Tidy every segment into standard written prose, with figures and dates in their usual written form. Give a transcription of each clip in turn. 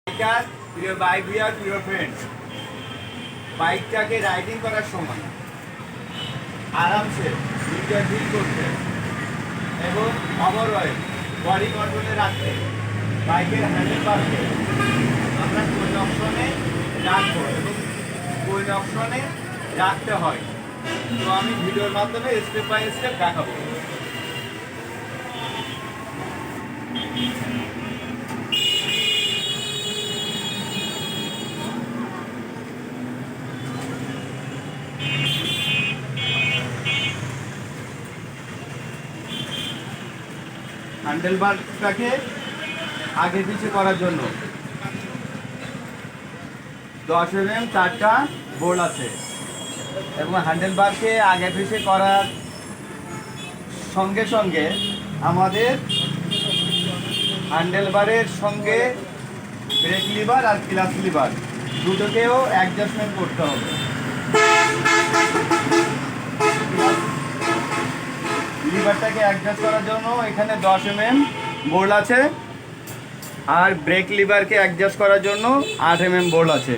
প্রিয় bike viewer, প্রিয় friends, বাইকটাকে রাইডিং করার সময় আরামসে সিটটা ফিল করতে এবং অবরয় বডি কন্ট্রোলে রাখতে বাইকের হ্যান্ডেলবারকে আমরা কোন অপশনে রাখবো এবং কোন অপশনে রাখতে হয়। তো আমি ভিডিওর মাধ্যমে স্টেপ বাই স্টেপ দেখাবো। হ্যান্ডেলবারটাকে আগে পিছে করার জন্য 10 mm 4টা বোল্ট আছে এবং হ্যান্ডেলবারকে আগে পিছে করার সঙ্গে সঙ্গে আমাদের হ্যান্ডেলবারের সঙ্গে ব্রেক লিভার আর ক্লাচ লিভার দুটোকেও অ্যাডজাস্টমেন্ট করতে হবে। লিভারটাকে অ্যাডজাস্ট করার জন্য এখানে 10 mm বোল্ট আছে আর ব্রেক লিভারকে অ্যাডজাস্ট করার জন্য 8 mm বোল্ট আছে।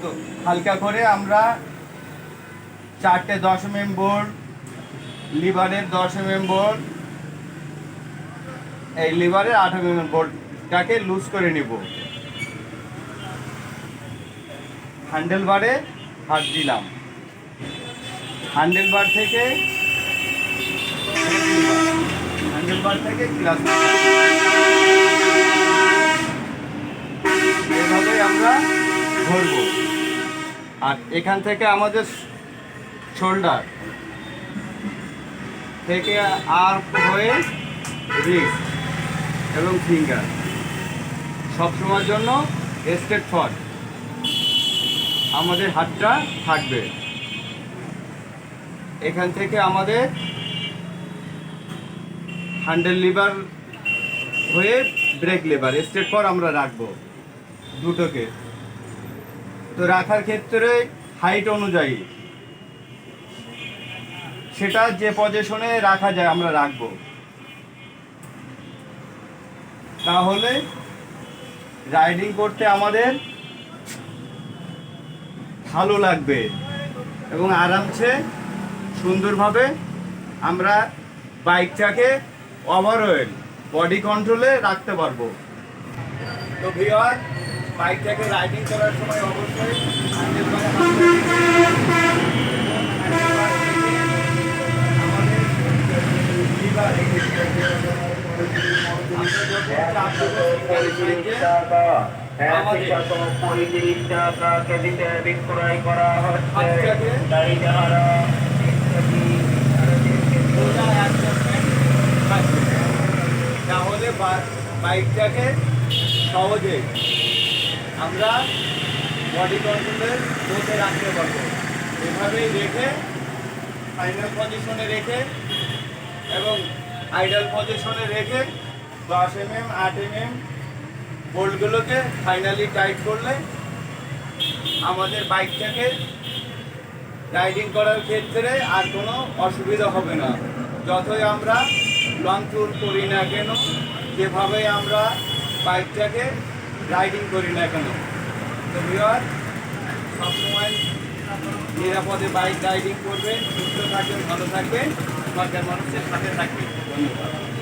তো হালকা করে আমরা 4টে 10 mm বোল্ট, লিভারের 10 mm বোল্ট, এই লিভারের 8 mm বোল্টটাকে লুজ করে নিব। হ্যান্ডেলবারে হাত দিলাম, হ্যান্ডেলবার থেকে ক্লাচ এভাবেই আমরা ধরবো। আর এখান থেকে আমাদের শোল্ডার থেকে আর্ম হয়ে রিস্ট এবং ফিঙ্গার সবসময়ের জন্য স্ট্রেট ফরওয়ার্ড আমাদের হাতটা থাকবে। এখান থেকে আমাদের হ্যান্ডেল লিভার হয়ে ব্রেক লিভার স্ট্রেট ফরওয়ার্ড আমরা রাখবো দুটোকে। তো রাখার ক্ষেত্রে হাইট অনুযায়ী সেটা যে পজিশনে রাখা যায় আমরা রাখবো, তাহলে রাইডিং করতে আমাদের ভালো লাগবে এবং আরামসে সুন্দরভাবে আমরা বাইকটাকে ওভারঅল বডি কন্ট্রোলে রাখতে পারবো। তো ভিউয়ার, বাইকটাকে রাইডিং করার সময় অবশ্যই হ্যান্ডেলবারে বিক্রয় করা হচ্ছে। তাহলে বাইকটাকে সহজে আমরা বডি কন্ট্রোলের মধ্যে রাখতে পারবো। এভাবেই রেখে ফাইনাল পজিশনে রেখে এবং আইডাল পজিশনে রেখে 10 mm 8 mm বোল্টগুলোকে ফাইনালি টাইট করলে আমাদের বাইকটাকে রাইডিং করার ক্ষেত্রে আর কোনো অসুবিধা হবে না। যতই আমরা লং ট্যুর করি না কেন, যেভাবে আমরা বাইকটাকে রাইডিং করি না কেন। তো ভিউয়ার, সবসময় নিরাপদে বাইক রাইডিং করবেন, সুস্থ থাকবেন, ভালো থাকবেন, সরকার মানুষের সাথে থাকবেন। ধন্যবাদ।